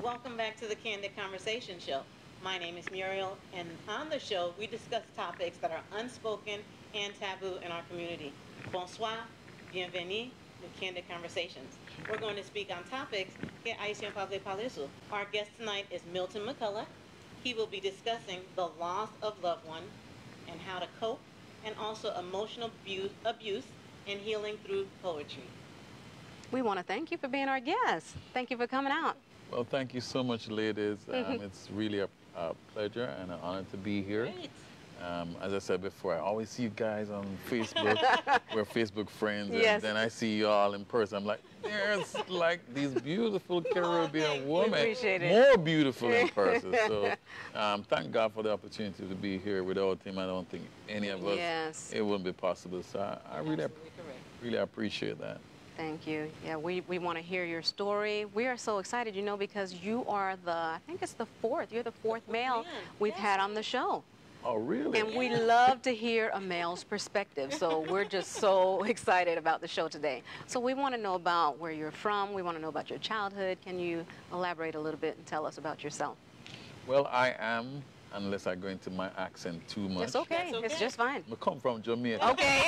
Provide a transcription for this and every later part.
Welcome back to the Candid Conversation Show. My name is Muriel, and on the show, we discuss topics that are unspoken and taboo in our community. Bonsoir, bienvenue to Candid Conversations. We're going to speak on topics que Haitian parle par eso. Our guest tonight is Milton McCulloch. He will be discussing the loss of loved one and how to cope, and also emotional abuse and healing through poetry. We want to thank you for being our guest. Thank you for coming out. Well, thank you so much, ladies. It's really a pleasure and an honor to be here. Great. As I said before, I always see you guys on Facebook. We're Facebook friends. Yes. And then I see you all in person. I'm like, there's like these beautiful Caribbean women. appreciate it. More beautiful in person. So thank God for the opportunity to be here. Without him, I don't think any of us, Yes. it wouldn't be possible. So I really appreciate that. Thank you. Yeah, we want to hear your story. We are so excited, you know, because you are I think it's the fourth. You're the fourth male we've had on the show. Oh, really? And we love to hear a male's perspective. So we're just so excited about the show today. So we want to know about where you're from. We want to know about your childhood. Can you elaborate a little bit and tell us about yourself? Well, I am, unless I go into my accent too much. It's okay. It's just fine. I come from Jamaica. Okay.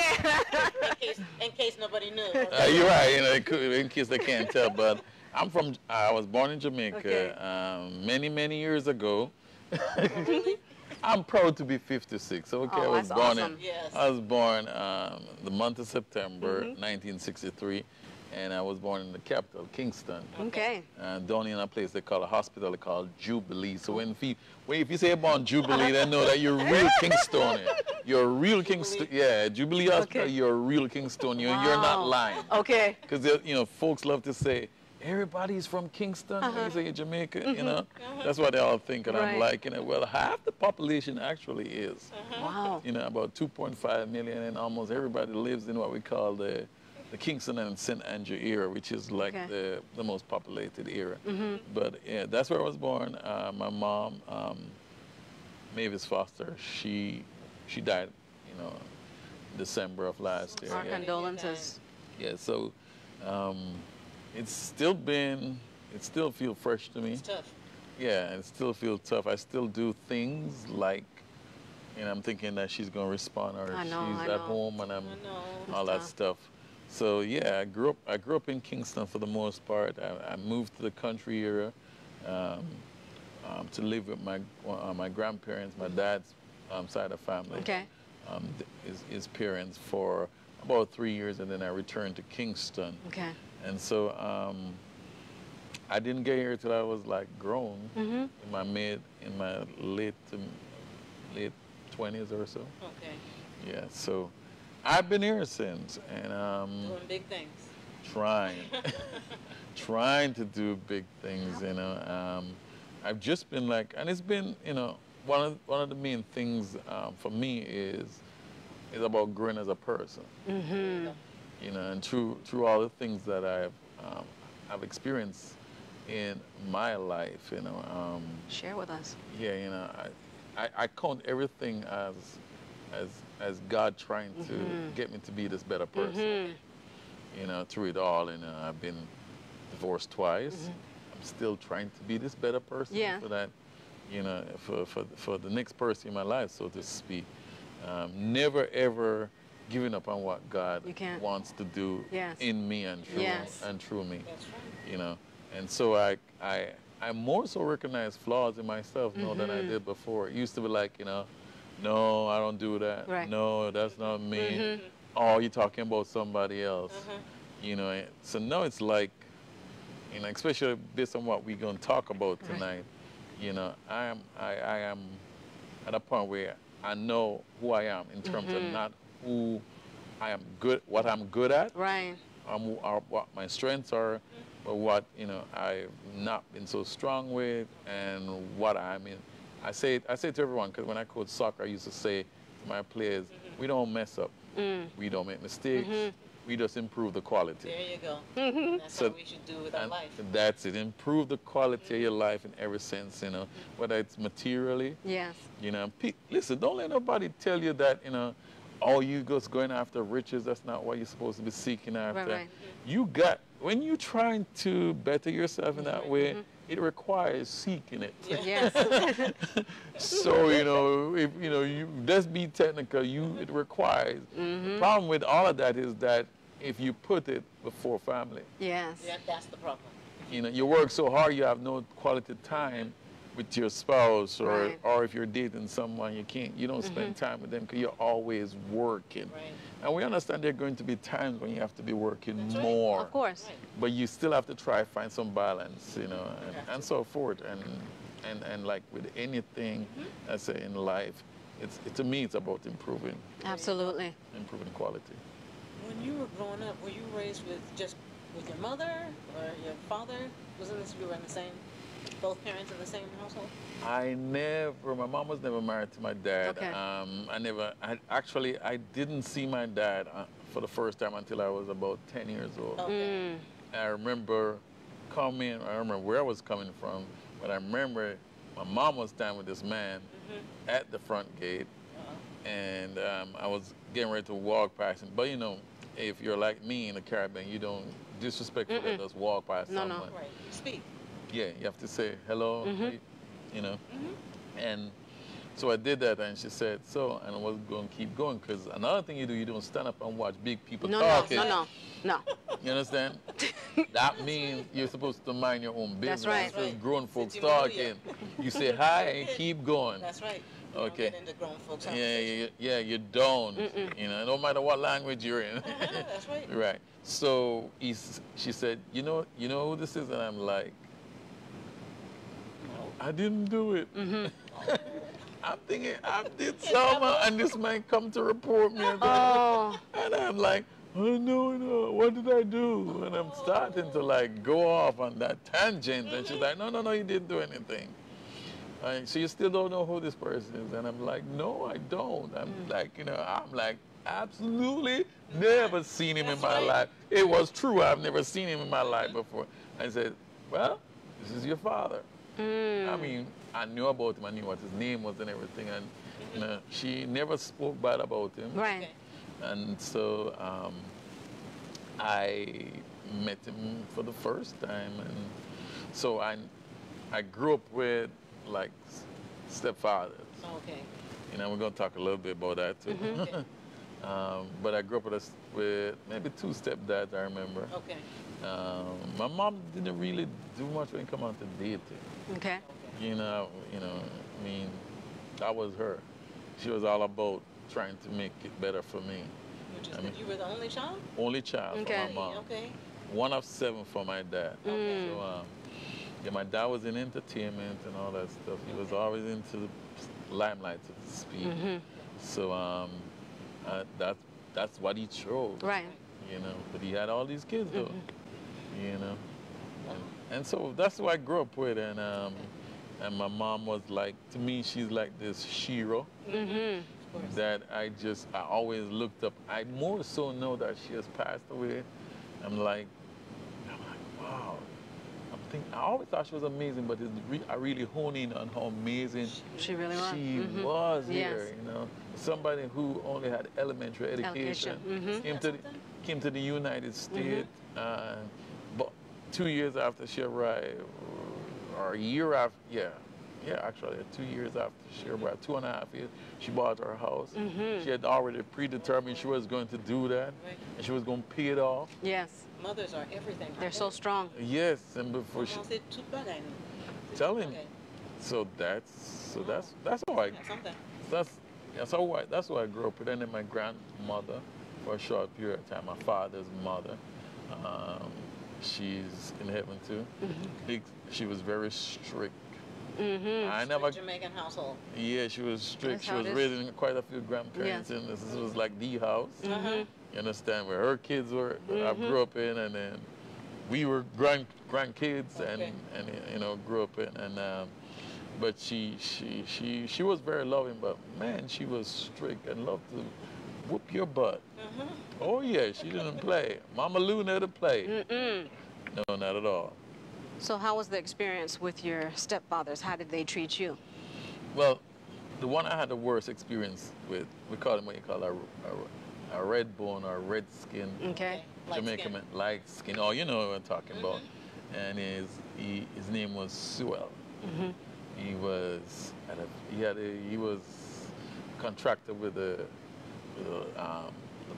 in case nobody knew. You're right, you know, in case they can't tell, but I was born in Jamaica many years ago. Really? I'm proud to be 56. Okay, Oh, that's awesome. Yes. I was born the month of September, 1963, and I was born in the capital, Kingston. Okay. Down in a place they call a hospital called Jubilee. So if you say born Jubilee, they know that you're real Kingstonian. You're a real Kingston. Yeah, Jubilee Hospital. Okay. You're a real Kingstonian. Wow. You're not lying. Okay. Because you know, folks love to say everybody's from Kingston. When you say Jamaica, you know, that's what they all think. And I'm Right. like, you know, well, half the population actually is. Wow. You know, about 2.5 million, and almost everybody lives in what we call the Kingston and St. Andrew era, which is like the most populated era. But yeah, that's where I was born. My mom, Mavis Foster, she died, you know, December of last year. Our condolences. Yeah, so it still feels fresh to me. It's tough. Yeah, it still feels tough. I still do things like, and I'm thinking that she's going to respond, or she's at home, and all that stuff. So yeah, I grew up in Kingston for the most part. I moved to the country area to live with my grandparents, my dad's side of family. Okay. His parents for about 3 years, and then I returned to Kingston. Okay. And so I didn't get here till I was like grown, in my late 20s or so. Okay. Yeah, so I've been here since, and Doing big things. trying to do big things, you know. I've just been like, and it's been, you know, one of the main things for me is about growing as a person. You know, and through all the things that I've experienced in my life, you know. Share with us. Yeah, you know, I count everything as God trying to get me to be this better person. You know, through it all, you know, I've been divorced twice. I'm still trying to be this better person for that, you know, for the next person in my life, so to speak. Never ever giving up on what God wants to do in me and through me. That's right. You know, and so I more so recognize flaws in myself now than I did before. It used to be like, you know, no, I don't do that. Right. No, that's not me. Oh, you're talking about somebody else. You know, so now it's like, you know, especially based on what we're going to talk about tonight, you know, I am at a point where I know who I am in terms of not who I am good, what I'm good at, Right. or what my strengths are, but what, you know, I've not been so strong with, and what I'm in. I say to everyone, because when I coach soccer, I used to say to my players, we don't mess up, we don't make mistakes, we just improve the quality. There you go. That's what we should do with our life. That's it. Improve the quality of your life in every sense, you know, whether it's materially. Yes. You know, listen, don't let nobody tell you that, you know, oh, you just going after riches, that's not what you're supposed to be seeking after. Right. You got, when you're trying to better yourself in that way, it requires seeking it. Yes. So, you know, if, you know, you just be technical, it requires. The problem with all of that is that if you put it before family, Yes. Yeah, that's the problem. you know, you work so hard, you have no quality time with your spouse, or Right. or if you're dating someone, you don't spend time with them because you're always working. Right. And we understand there are going to be times when you have to be working That's right. more. Of course. Right. But you still have to try to find some balance, you know, and so forth. And like with anything, I say in life, to me, it's about improving Absolutely. quality. When you were growing up, were you raised with your mother or your father? Wasn't this you were in the same, both parents in the same household? My mom was never married to my dad. Okay. I didn't see my dad for the first time until I was about 10 years old. Okay. I remember where I was coming from, but I remember my mom was standing with this man at the front gate, and I was getting ready to walk past him. But you know, if you're like me in the Caribbean, you don't disrespectfully just walk past No, no. someone. Right. You speak. Yeah, you have to say hello, you know. And so I did that, and she said so, and I was going to keep going, because another thing you do, you don't stand up and watch big people No, talking. no. You understand? That means you're supposed to mind your own business. That's right. If there's grown folks Since you know talking, you say hi and keep going. That's right. You Okay. don't get into grown folks' conversation. Yeah, you don't. You know, no matter what language you're in. That's right. Right. So she said, you know who this is? And I'm like, I didn't do it. I'm thinking I did something, and this man come to report me. And I'm like, oh, no, what did I do? And I'm starting to like go off on that tangent. And she's like, no, you didn't do anything. So you still don't know who this person is? And I'm like, no, I don't. I'm like, absolutely never seen him in my life. It was true. I've never seen him in my life before. I said, well, this is your father. I mean, I knew about him. I knew what his name was and everything. And you know, she never spoke bad about him. Right. Okay. And so I met him for the first time. And so I grew up with like stepfathers. Okay. You know, we're going to talk a little bit about that too. Okay. But I grew up with maybe two stepdads, I remember. Okay. My mom didn't really do much when it came on to dating. Okay. You know, I mean, that was her. She was all about trying to make it better for me. You were the only child? Only child Okay. for my mom. Okay. One of 7 for my dad. Okay. So, yeah, my dad was in entertainment and all that stuff. He was always into the limelight, so to speak. So that's what he chose. Right. You know, but he had all these kids though. You know, and so that's who I grew up with, and my mom was like, to me, she's like this hero that I always looked up. I more so know that she has passed away. I'm like, wow. I always thought she was amazing, but I really hone in on how amazing She really was. she was Yes. here. You know, somebody who only had elementary education came to the United States, but 2 years after she arrived, or a year after, actually 2 years after she arrived, 2.5 years, she bought her house. She had already predetermined she was going to do that, and she was going to pay it off. Yes. Mothers are everything. They're so strong. Yes, and before she tell him. So that's how I that's how I grew up with. And then my grandmother, for a short period of time, my father's mother, she's in heaven too. She was very strict. I never. Jamaican household. Yeah, she was strict. That's She how was it is. raising quite a few grandparents, and this was like the house. You understand, where her kids were, I grew up in, and then we were grandkids, and you know, grew up in, and but she was very loving, but man, she was strict and loved to whoop your butt. Oh yeah, she didn't play. Mama Lou never played. No, not at all. So how was the experience with your stepfathers? How did they treat you? Well, the one I had the worst experience with, we call him what you call a red bone or red skin. Okay. Light Jamaican skin. man, light skin. Oh, you know what I'm talking about. And his name was Sewell. He was he was contracted with the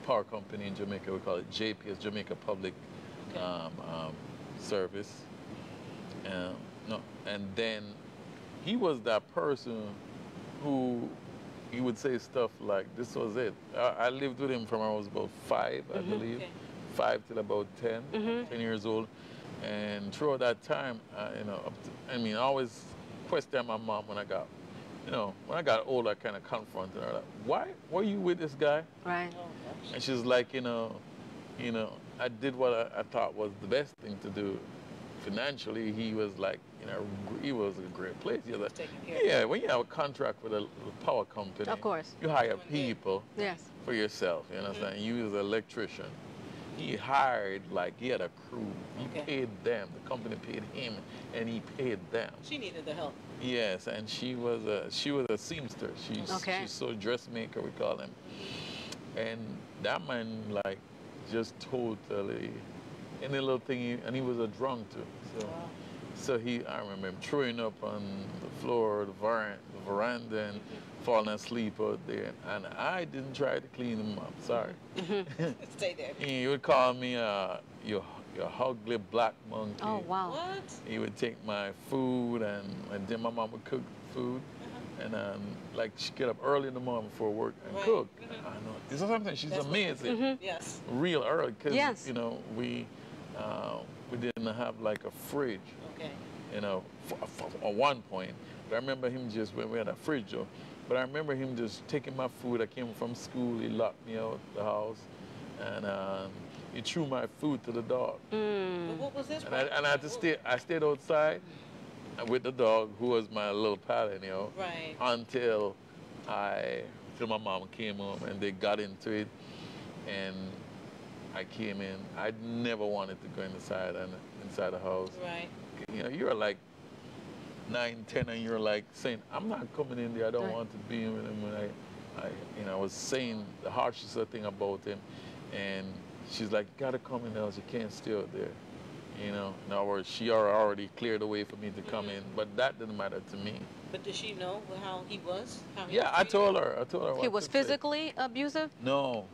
power company in Jamaica. We call it JPS, Jamaica Public Service. No, and then he was that person who he would say stuff like, "This was it." I lived with him from I was about 5, I believe, 5 till about 10 years old. And throughout that time, I always questioned my mom when I got, when I got older, I kind of confronted her, like, why were you with this guy? Right. And she's like, I did what I thought was the best thing to do. Financially, he was like, he was a great place. He was like, yeah, when you have a contract with a power company, Of course. you hire people Yes. for yourself, you understand? You as an electrician. He hired, he had a crew. He paid them. The company paid him, and he paid them. She needed the help. Yes, and she was a seamster. She's so dressmaker, we call him. And that man, just totally, any little thing, and he was a drunk too. So I remember him throwing up on the floor, the veranda, and falling asleep out there. And I didn't try to clean him up. Sorry. Stay there. He would call me your ugly black monkey. Oh, wow. What? He would take my food, and then my mom would cook food. And she'd get up early in the morning before work and cook. I know. This is something she's amazing. Yes. Real early, because Yes. we didn't have a fridge. Okay. At one point. But I remember him just, when we had a fridge though, but I remember him just taking my food. I came from school, he locked me out the house, and he threw my food to the dog. But what was this? And I had to I stayed outside with the dog, who was my little pal, Right. until my mom came home and they got into it, and I came in. I never wanted to go inside the house. Right. You're like 9, 10, and you're saying, I'm not coming in there. I don't want to be with him. And I was saying the harshest thing about him, and she's like, you gotta come in the house. You can't stay out there. In other words, she already cleared the way for me to come in, but that didn't matter to me. But did she know how he was? I told her. He was physically abusive? No.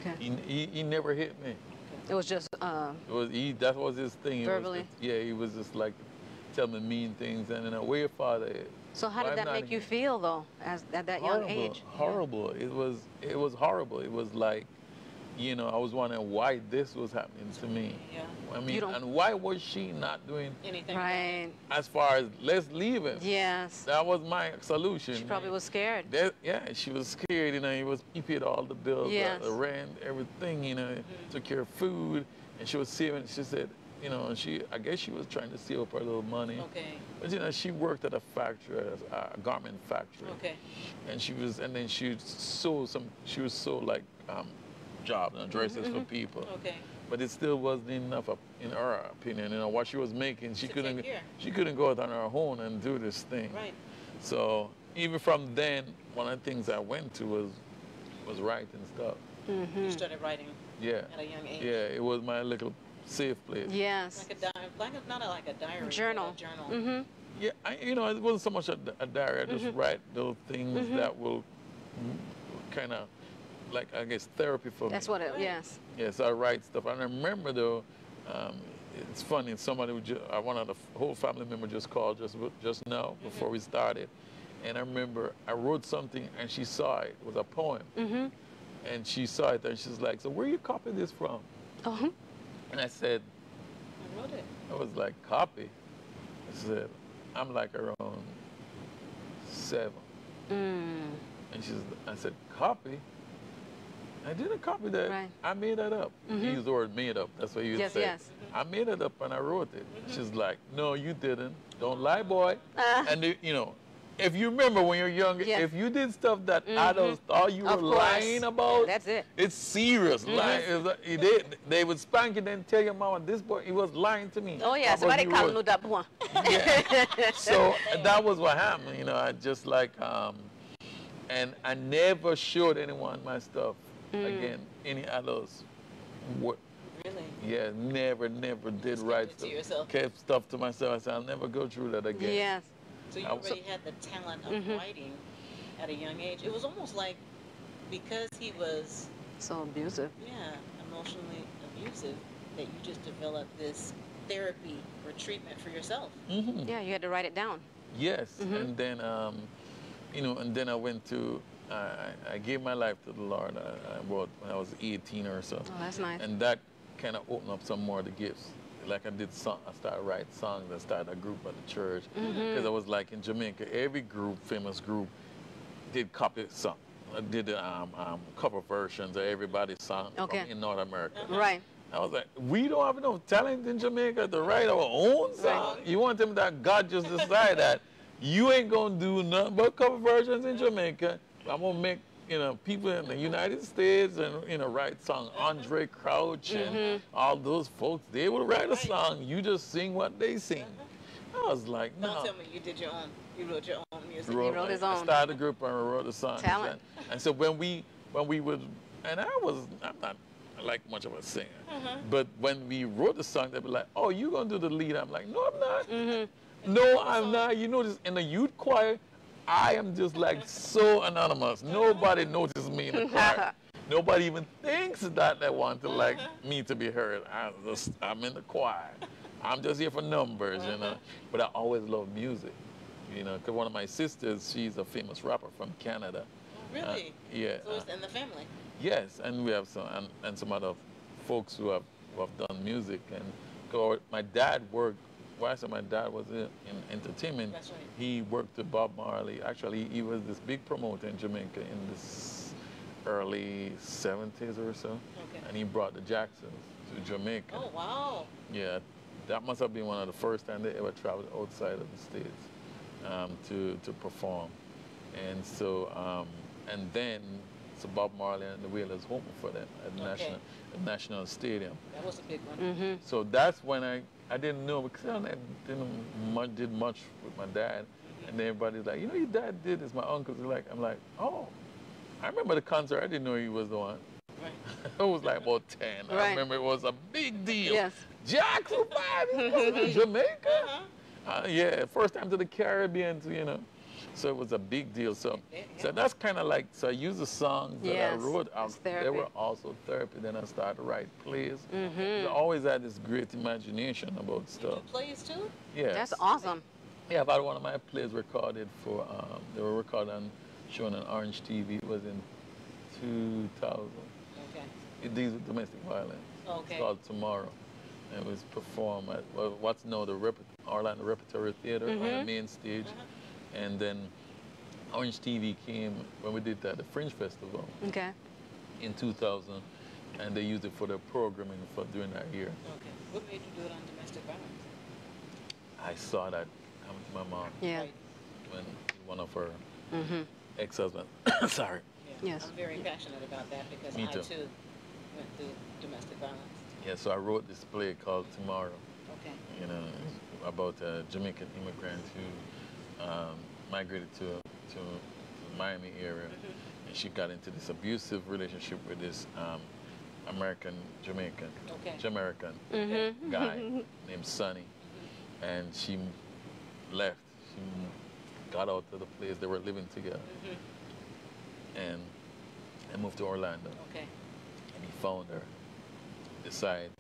Okay. He never hit me. It was just That was his thing. verbally? He was just telling me mean things, and where your father is. So how did that make you feel though, at that young age? Horrible. It was horrible. It was I was wondering why this was happening to me. Yeah. I mean, and why was she not doing anything? Right. As far as let's leave him. Yes. That was my solution. She probably was scared. She was scared. He paid all the bills, Yes. the rent, everything. Took care of food, and she was saving. She said, I guess she was trying to save up her little money. Okay. But she worked at a factory, a garment factory. Okay. And she would sew jobs and dresses for people. Okay. But it still wasn't enough, in her opinion. What she was making, she couldn't go out on her own and do this thing. Right. So even from then, one of the things I went to was writing stuff. You started writing. Yeah. At a young age. Yeah, it was my little safe place. Yes. Not like a diary. Journal. But a journal. Yeah, it wasn't so much a diary. I just write those things that will kind of, I guess, therapy for me. That's what yes. Yes, I write stuff. And I remember, though, it's funny, somebody one of the whole family member just called just now before we started. And I remember I wrote something, and she saw it. It was a poem. And she saw it, and she's like, so where you copy this from? And I said, I wrote it. I was like, copy? I said, I'm around 7. And I said, copy? I didn't copy that. Right. I made that up. He used the word made up. That's what he would say. Yes. I made it up and I wrote it. She's like, no, you didn't. Don't lie, boy. And, if you remember when you're young, if you did stuff that adults thought you were lying about, that's it. It's serious. Lying. They would spank you and then tell your mama, this boy, he was lying to me. Oh, yeah, somebody called him that boy. Yeah. So that was what happened. I just and I never showed anyone my stuff again, any adults. Really? Yeah, never did Just kept write it to yourself. kept stuff to myself. I said, I'll never go through that again. Yes. So you I was- already had the talent of writing at a young age. It was almost like because he was, So abusive. emotionally abusive, that you just developed this therapy or treatment for yourself. Yeah, you had to write it down. Yes, and then and then I went to I gave my life to the Lord about when I was 18 or so. Oh, that's nice. And that kind of opened up some more of the gifts. Like I did song, I started writing songs. I started a group at the church because I was like in Jamaica. Every group, famous group, did copy song. I did cover versions of everybody's song from in North America. Right. I was like, we don't have enough talent in Jamaica to write our own song. Right. You want them that God just decided that you ain't gonna do nothing but cover versions in Jamaica. I'm gonna make people in the United States and write song. Andre Crouch and all those folks, they would write a song. You just sing what they sing. I was like, no. Don't tell me you did your own. You wrote your own music. He wrote his I own. started a group and wrote the song. Talent. And so when we would, and I'm not like much of a singer, but when we wrote the song, they'd be like, oh, you gonna do the lead? I'm like, no, I'm not. No, I'm not. You know, this in the youth choir, I am just like so anonymous. Nobody notices me in the choir. Nobody even thinks that they want to like me to be heard. I'm in the choir. I'm just here for numbers, But I always loved music, because one of my sisters, she's a famous rapper from Canada. Really? Yeah. So it's in the family. Yes, and we have some and some other folks who have done music. And my dad worked. Why I said my dad was in entertainment. That's right. He worked with Bob Marley. Actually, he was this big promoter in Jamaica in this early 70s or so. Okay. And he brought the Jacksons to Jamaica. Oh, wow. Yeah, that must have been one of the first time they ever traveled outside of the States to perform. And so, and then, so Bob Marley and the Wailers opened for them at the National Stadium. That was a big one. So that's when I didn't know, because I did much with my dad. And then everybody's like, your dad did this. My uncles are like, I'm like, oh, I remember the concert. I didn't know he was the one. Right. I was like about 10. Right. I remember it was a big deal. Yes. Jackson 5 in Jamaica. Yeah, first time to the Caribbean, So it was a big deal. So that's kind of like, so I used the songs that I wrote. They were also therapy. Then I started to write plays. I always had this great imagination about stuff. You do plays too? Yeah. That's awesome. Yeah, I've had one of my plays recorded for, they were recorded and shown on Orange TV. It was in 2000. Okay. It deals with domestic violence. Okay. It's called Tomorrow. And it was performed at what's now the Orlando Repertory Theater on the main stage. And then Orange TV came when we did that, the Fringe Festival in 2000. And they used it for their programming during that year. Okay. What made you do it on domestic violence? I saw that come to my mom Yeah. Right. when one of her ex-husbands, sorry. Yeah. Yes. I'm very passionate about that because Me I too. too went through domestic violence. Yeah, so I wrote this play called Tomorrow. Okay. About a Jamaican immigrant who migrated to the Miami area, and she got into this abusive relationship with this Jamaican guy named Sonny, and she left. She got out of the place they were living together, and moved to Orlando. Okay. And he found her. Decide,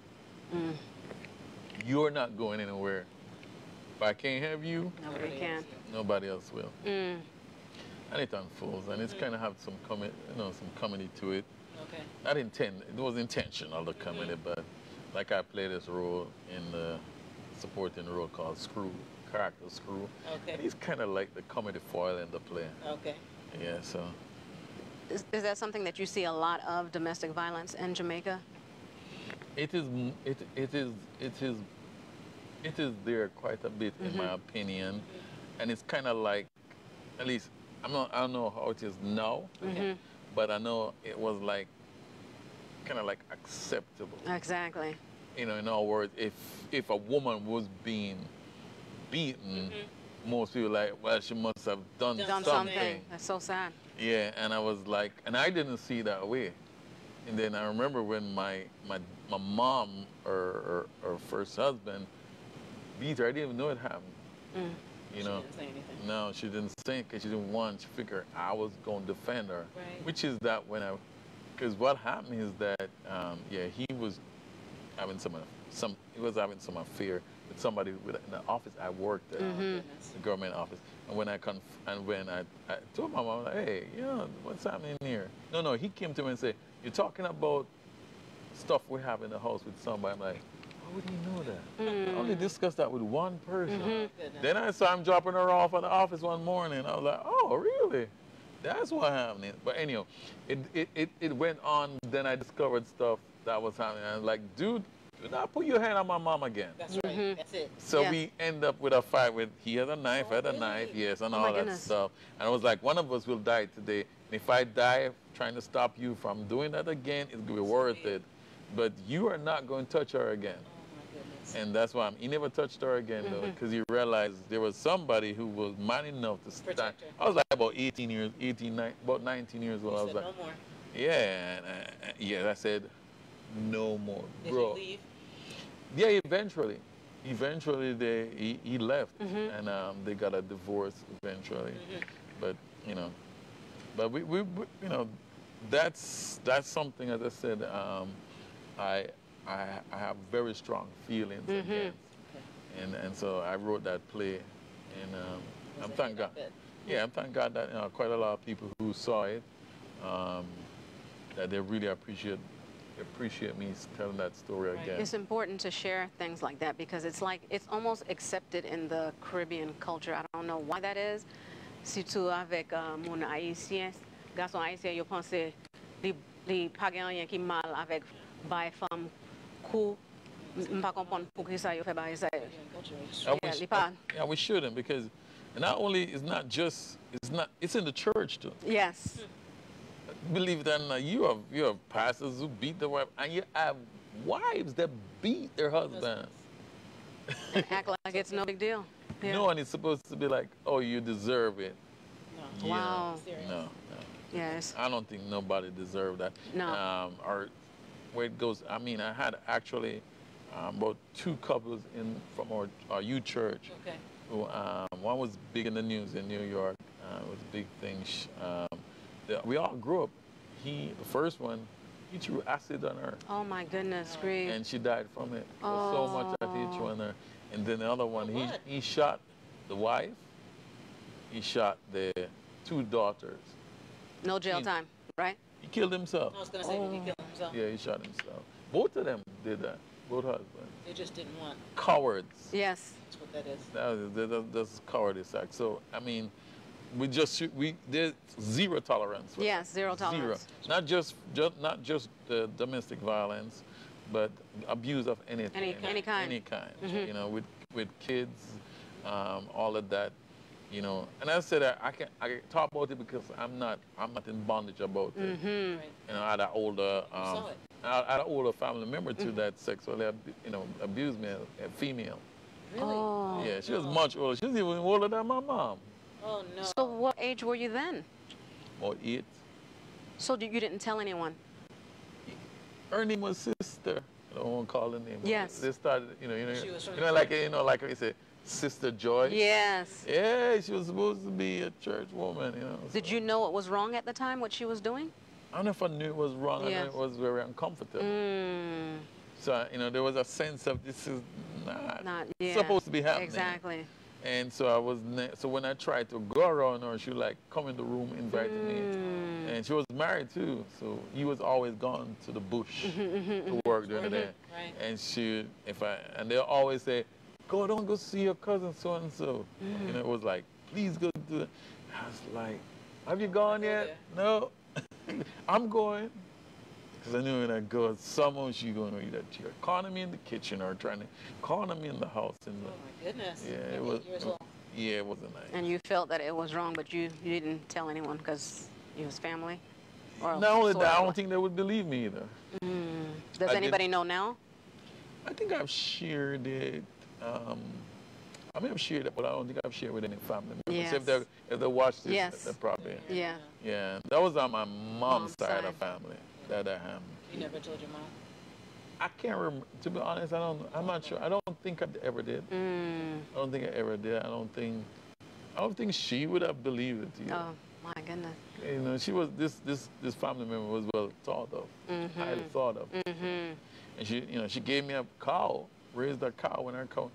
you're not going anywhere. If I can't have you, Nobody can. nobody else will. And it unfolds, and it's kind of have some comedy to it. Okay. It was intentional, the comedy, but like I play this role in the supporting role called character Screw. Okay. And he's kind of like the comedy foil in the play. Okay. Yeah, so. Is that something that you see a lot of, domestic violence in Jamaica? It is there quite a bit, in my opinion, and it's kind of like, at least I don't know how it is now, but I know it was like kind of like acceptable. Exactly. In other words, if a woman was being beaten, most people like, well, she must have done something. That's so sad. Yeah, and I was like, and I didn't see that way. And then I remember when my my mom, her first husband, beat her. I didn't even know it happened. Mm. You know, She didn't say anything. no, she didn't say it because she didn't want. She figured I was going to defend her, Right. which is that when I, because what happened is that yeah, he was having he was having some affair with somebody in the office I worked at, Goodness. the government office. And when I told my mom, like, hey, you know, what's happening here? No, he came to me and said, you're talking about stuff we have in the house with somebody. I'm like, how would he know that? I only discussed that with one person. Goodness. Then I saw him dropping her off at the office one morning. I was like, oh, really? That's what happened. But anyhow, it went on. Then I discovered stuff that was happening. I was like, dude, do not put your hand on my mom again. That's right. That's it. So Yeah. we end up with a fight with, he had a knife, I had a really? knife, yes, and Oh, my all that goodness. stuff. And I was like, one of us will die today. And if I die trying to stop you from doing that again, it's going to be worth it. But you are not going to touch her again. Oh my goodness. And that's why he never touched her again, though, because he realized there was somebody who was man enough to stand. Protect her. I was like about 19 years old. I He was said, like, no more. yeah, and, yeah, I said, no more, Did bro. you leave? Yeah, eventually he left, and they got a divorce eventually. But you know, we you know, that's something, as I said, I have very strong feelings against, and so I wrote that play, and I'm thank God. Yeah, I'm thank God that quite a lot of people who saw it, that they really appreciate me telling that story Right. again. It's important to share things like that because it's like it's almost accepted in the Caribbean culture. I don't know why that is. Surtout avec mon haïtien, garçon haïtien, yo pense li pa gen rien ki mal avec bay femme kou. M'pa comprendre pour qui ça yo fait bay ça. Yeah, li pa. Yeah, we shouldn't, because not only it's in the church too. Yes. Believe it or not, you have pastors who beat their wife, and you have wives that beat their husbands. And act like it's no big deal. Yeah. No one is supposed to be like, oh, you deserve it. No. Yeah. Wow. Serious. No. Yes. I don't think nobody deserved that. No. Or where it goes, I mean, I had actually about two couples from our youth church. Okay. Who, one was big in the news in New York. It was a big thing. We all grew up. The first one, he threw acid on her, Oh my goodness, grief. and she died from it. There was so much that he threw on her. And then the other one, what? he shot the wife. He shot the two daughters. No jail time, right? He killed himself. I was going to say, did he kill himself? Yeah, he shot himself. Both of them did that. Both husbands. They just didn't want. Yes. Cowards. That's what that is. That's cowardice act. So I mean, there's zero tolerance. For Yes, zero Zero. tolerance. Not just the domestic violence, but abuse of anything. Any kind. Any kind. You know, with kids, all of that. You know, and I said I can talk about it because I'm not in bondage about it. Right. You know, I had an older saw it. I had an older family member too that sexually abused me, a female. Really? Oh. Yeah, she was much older. She was even older than my mom. Oh, no. So what age were you then? About 8. So you didn't tell anyone? Her name was Sister. I don't want to call her name. Yes. They started, She was from like I say, Sister Joy. Yes. Yeah, she was supposed to be a church woman, Did so. you know it was wrong at the time, what she was doing? I don't know if I knew it was wrong. I Yes. knew it was very uncomfortable. Mm, So, there was a sense of this is not, yeah. supposed to be happening. Exactly. And so so when I tried to go around her, she would like come in the room, inviting me. And she was married too, so he was always gone to the bush to work during the day. Right. And they'll always say, don't go see your cousin so and so. It was like, please go do it. I was like, have you gone yet? No. I'm going. Because I knew when I go, someone she's going to either corner me in the kitchen or trying to corner me in the house. Oh, my goodness. Yeah, At it was. 8 years old. Yeah, it wasn't nice. And you felt that it was wrong, but you didn't tell anyone because it was family? Or Not only sort that, I of don't think they would believe me either. Does I anybody know now? I think I've shared it. I may have shared it, but I don't think I've shared with any family members. Yes. If they watch this, Yes. they probably. Yeah. Yeah, that was on my mom's side side. of family. That You never told your mom? I can't remember. To be honest, I don't. I'm not sure. I don't think I ever did. I don't think I ever did. I don't think. I don't think she would have believed it. Either. Oh my goodness. You know, she was this family member was well thought of, highly thought of, and she gave me a cow, raised a cow when her cow,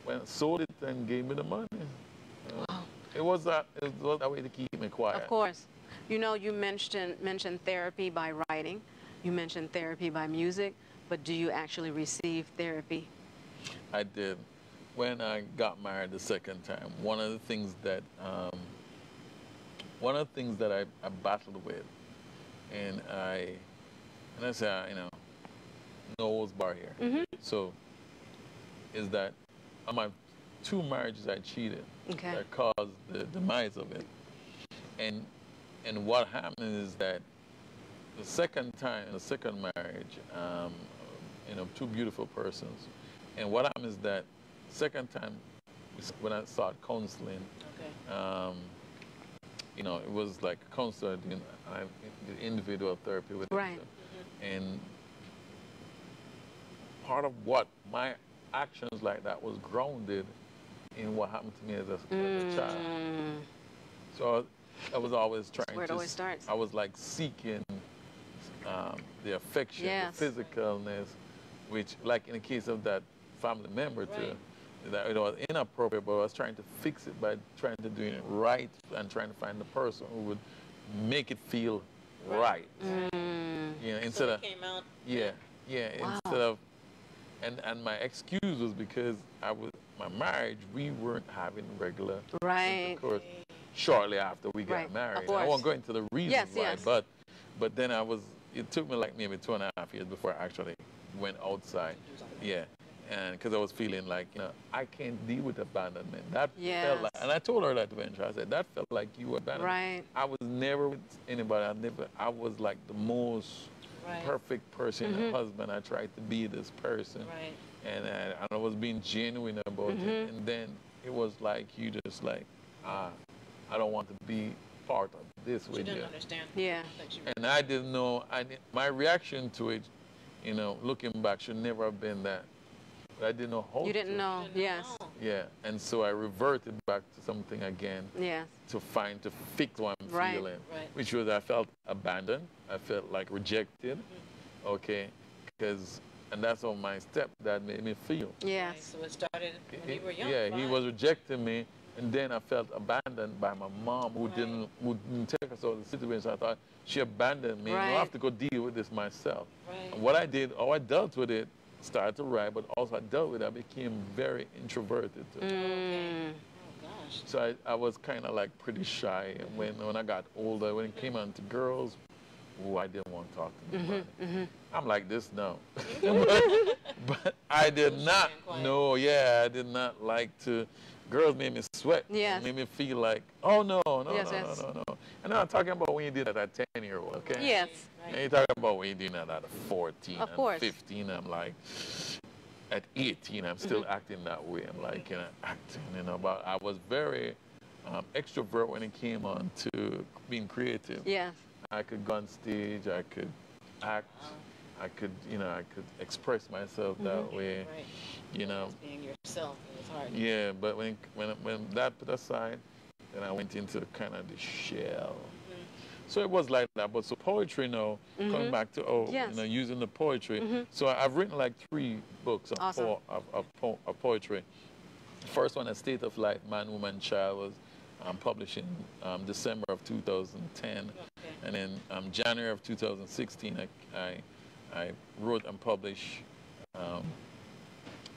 when sold it and gave me the money. Wow. It was that way to keep me quiet. Of course. You know, you mentioned therapy by writing, you mentioned therapy by music, but do you actually receive therapy? I did. When I got married the second time, one of the things that I battled with, and I say, nose bar here. So, is that on my 2 marriages I cheated that caused the demise of it, and what happened is that the second marriage, 2 beautiful persons, and what happened is that second time when I started counseling, it was like a counselor doing individual therapy with right. And part of what my actions like that was grounded in what happened to me as a child. So I was always trying That's where it always starts. I was like seeking the affection, the physicalness, which, like in the case of that family member too, that it was inappropriate, but I was trying to fix it by trying to do it right and trying to find the person who would make it feel right. Instead so of it came out. Wow. Instead of and my excuse was because my marriage, we weren't having regular intercourse shortly after we got married. I won't go into the reasons why, but then it took me like maybe 2.5 years before I actually went outside. Yeah. And because I was feeling like, I can't deal with abandonment. That felt like, and I told her that eventually. I said, that felt like you abandoned me. Right. I was never with anybody. I was like the most perfect person, a husband. I tried to be this person. Right. And I was being genuine about it. And then it was like, you just like, I don't want to be part of this with you. She didn't understand. Yeah. And I didn't know, my reaction to it, looking back, should never have been that. But I didn't know how You didn't know, yes. Yeah, and so I reverted back to something again to fix what I'm feeling, which was I felt abandoned, I felt like rejected, and that's how my stepdad made me feel. Yes. Right, so it started when you were young. Yeah, he was rejecting me, and then I felt abandoned by my mom who didn't take us out of the situation. I thought she abandoned me, and I have to go deal with this myself. Right. And what I did, I dealt with it, started to write, but also I dealt with it. I became very introverted too. Oh gosh. So I was kind of like pretty shy. And when I got older, when it came on to girls, I didn't want to talk to nobody. I'm like this now. but I did not know, I did not like to, girls made me sweat. Yes. Made me feel like, oh no. And I'm not talking about when you did that at 10-year-old, okay? Yes. And you're talking about when you're doing that at 14 Of and course. 15. I'm like, at 18, I'm still acting that way. I'm like, acting, but I was very extrovert when it came on to being creative. Yes. I could go on stage, I could act, I could express myself that way, Right. Just being yourself, it was hard. Yeah, but when that put aside, then I went into kind of the shell. So it was like that. But so poetry now, coming back to using the poetry. So I've written like 3 books of poetry. The first one, A State of Life, Man, Woman, Child, was published in December of 2010. And then January of 2016, I wrote and published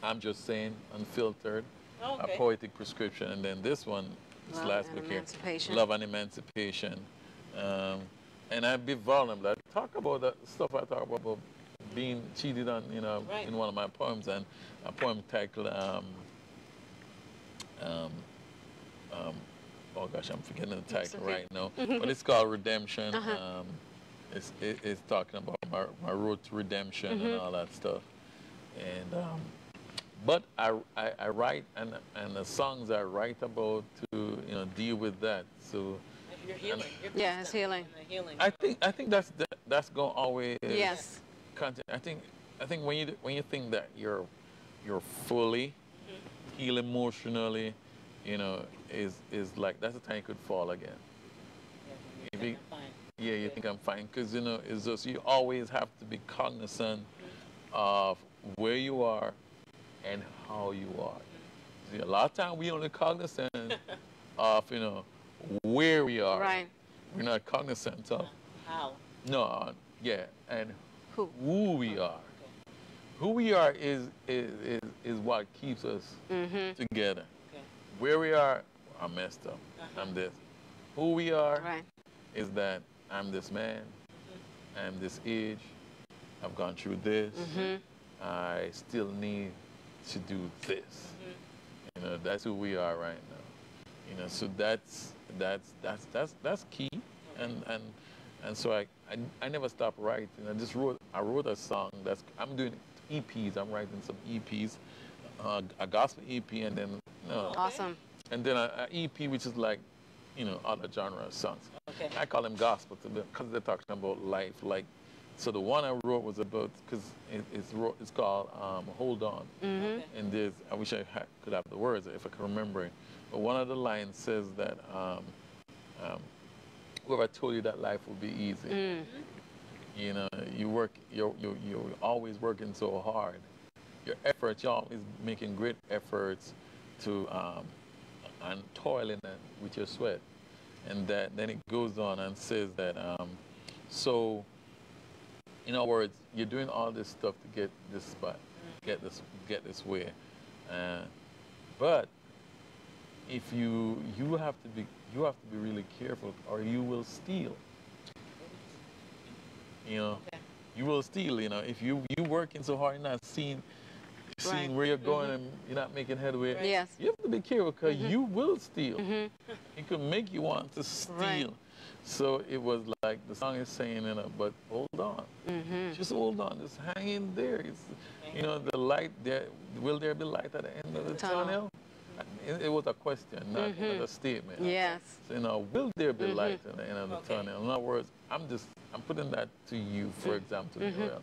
I'm Just Saying, Unfiltered, a poetic prescription. And then this one, this last book here, Love and Emancipation. And I be vulnerable. I talk about the stuff I talk about being cheated on, in one of my poems, and a poem titled, oh gosh, I'm forgetting the title right now, but it's called Redemption. It's talking about my road to redemption and all that stuff. And but I write, and the songs I write about to deal with that. So. You're healing. It's healing. Healing. I think that's going always. Yes. content. I think when you think that you're fully healed emotionally, you know, is like that's the time you could fall again. Yeah, If you- I'm fine. yeah, you think I'm fine because you know it's just you always have to be cognizant of where you are and how you are. See, a lot of time we only cognizant of where we are. Right. We're not cognizant of How? no, yeah, and Who? who we are. Who we are is what keeps us together. Okay. Where we are, I'm messed up. I'm this. Who we are Right. is that I'm this man. I'm this age. I've gone through this. I still need to do this. You know, that's who we are right now. You know, so that's key. And so I never stop writing. I wrote a song I'm doing EPs. I'm writing some EPs, a gospel EP, and then Awesome. and then a EP which is like, other genre of songs. Okay. I call them gospel because they're talking about life. Like, so the one I wrote was about because it's called Hold On, Okay. and I wish I could have the words if I could remember it. But one of the lines says that whoever told you that life would be easy. You know, you're always working so hard. Your efforts, you're always making great efforts to and toiling with your sweat. And then it goes on and says that so in other words, you're doing all this stuff to get this spot, get this way. But if you have to be really careful or you will steal. You know, you will steal. You know, if you working so hard, you're not seeing Right. where you're going and you're not making headway. Right. Yes. You have to be careful because you will steal. It could make you want to steal. Right. So it was like the song is saying, but hold on. Just hold on. Just hang in there. The light there. Will there be light at the end of the Tunnel. tunnel? It was a question, not a statement. Yes. So, will there be light at the end of the tunnel? In other words, I'm putting that to you, for example, Joel.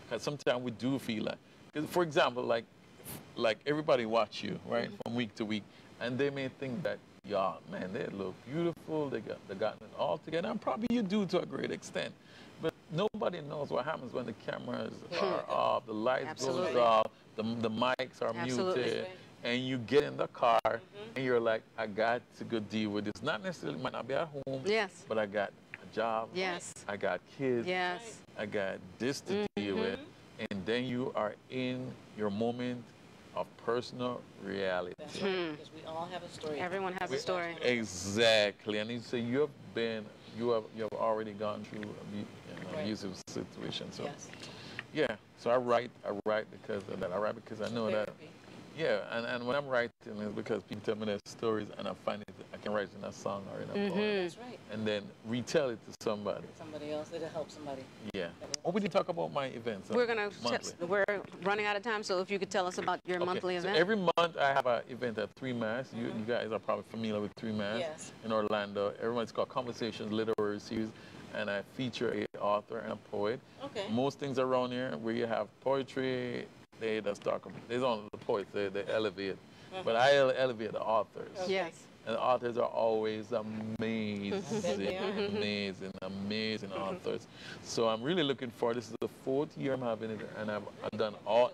Because sometimes we do feel like, 'cause for example, like everybody watch you, right, from week to week, and they may think that, y'all, man, they look beautiful, they gotten it all together, and probably you do to a great extent. But nobody knows what happens when the cameras are off, the lights Absolutely. goes off, the mics are Absolutely. muted, and you get in the car, and you're like, I got to go deal with this. Not necessarily, might not be at home, Yes. but I got a job, Yes. I got kids, Yes. I got this to deal with, and then you are in your moment of personal reality. That's right. Because we all have a story. Everyone has a story. Exactly, and you say you have already gone through an Right. abusive situation. So Yes. yeah, so I write because of that. I write because I know that. Therapy. Yeah, and when I'm writing, it's because people tell me their stories, and I find it I can write it in a song or in a poem, That's right. and then retell it to somebody. Somebody else, it'll help somebody. Yeah. Oh, we didn't talk about my events. We're running out of time, so if you could tell us about your monthly So event. every month I have an event at 3 Mass. You guys are probably familiar with 3 Mass Yes. in Orlando. Everyone's called Conversations Literary Series, and I feature an author and a poet. Okay. Most things around here where you have poetry, they just talk. There's only the poets. They elevate, but I elevate the authors. Yes. And the authors are always amazing, they are. amazing authors. So I'm really looking forward. This is the 4th year I'm having it, and I've done all.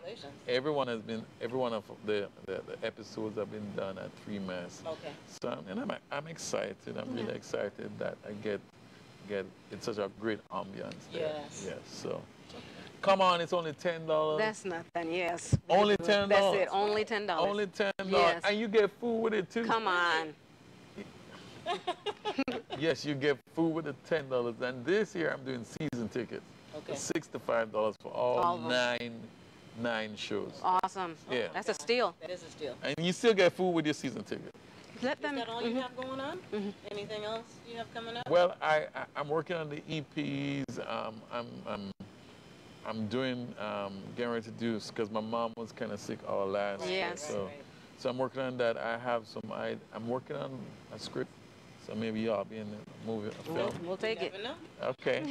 Every one of the episodes have been done at 3 Mass. Okay. So I'm excited. I'm really excited that I get it's such a great ambiance there. Yes. Yes. So come on, it's only $10. That's nothing. Yes. Only $10. That's it. Only $10. Only $10. Yes. And you get food with it too. Come on. Yes, you get food with the $10. And this year I'm doing season tickets. Okay. $65 for all All of them. nine shows. Awesome. Yeah. That's a steal. That is a steal. And you still get food with your season ticket. Let Is them. that all you have going on? Anything else you have coming up? Well, I'm working on the EPs. I'm doing getting ready to do because my mom was kind of sick all last year. Yes. So I'm working on that. I have I'm working on a script. So maybe y'all be in the movie, a film. We'll take You it. never know. Okay.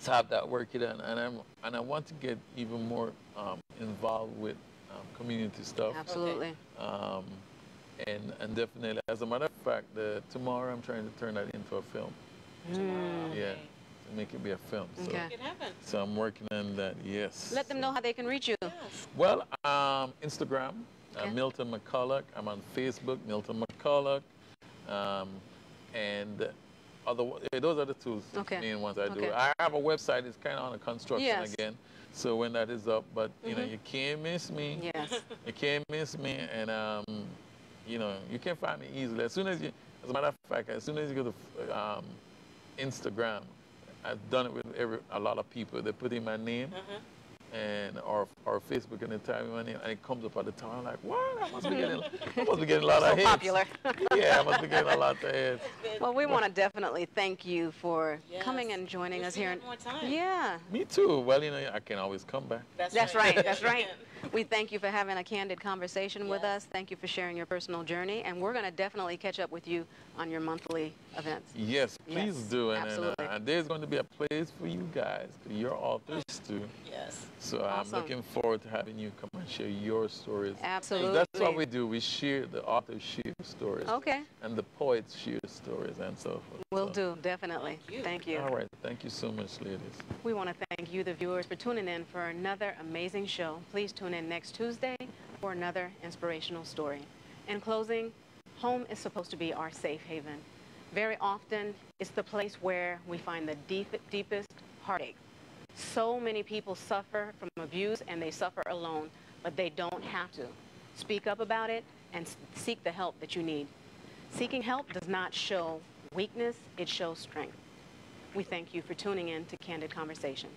to have that work done, and I want to get even more involved with community stuff. Absolutely. And definitely, as a matter of fact, tomorrow I'm trying to turn that into a film. Yeah, to make it be a film. So, Okay. Make it happen. so I'm working on that. Yes. Let them know how they can reach you. Yes. Well, Instagram, Okay. Milton McCulloch. I'm on Facebook, Milton McCulloch, and those are the two main ones I do. Okay. I have a website. It's kind of under construction Yes. again. So when that is up, but you know, you can't miss me. Yes. You can't miss me, and you know, you can find me easily. As a matter of fact, as soon as you go to Instagram, I've done it with a lot of people. They put in my name, and or Facebook, and they type in my name, and it comes up at the top. I'm like, what? I must be getting a lot of hits. Popular. Yeah, I must be getting a lot of hits. Well, we want to definitely thank you for Yes. coming and joining We'll us see you here. one more time. Yeah. Me too. Well, you know, I can always come back. That's right. That's right. We thank you for having a candid conversation with us. Thank you for sharing your personal journey. And we're going to definitely catch up with you on your monthly events. Yes, please Yes, do. absolutely. And there's going to be a place for you guys, 'cause you're authors too. Yes. So Awesome. I'm looking forward to having you come and share your stories. Absolutely. That's what we do. We share, the authors share stories. Okay. And the poets share stories and so forth. Will So, do, definitely. Thank you. All right. Thank you so much, ladies. We want to thank you, the viewers, for tuning in for another amazing show. Please tune in next Tuesday for another inspirational story. In closing, home is supposed to be our safe haven. Very often, it's the place where we find the deepest heartache. So many people suffer from abuse, and they suffer alone, but they don't have to. Speak up about it and seek the help that you need. Seeking help does not show weakness, it shows strength. We thank you for tuning in to Candid Conversations.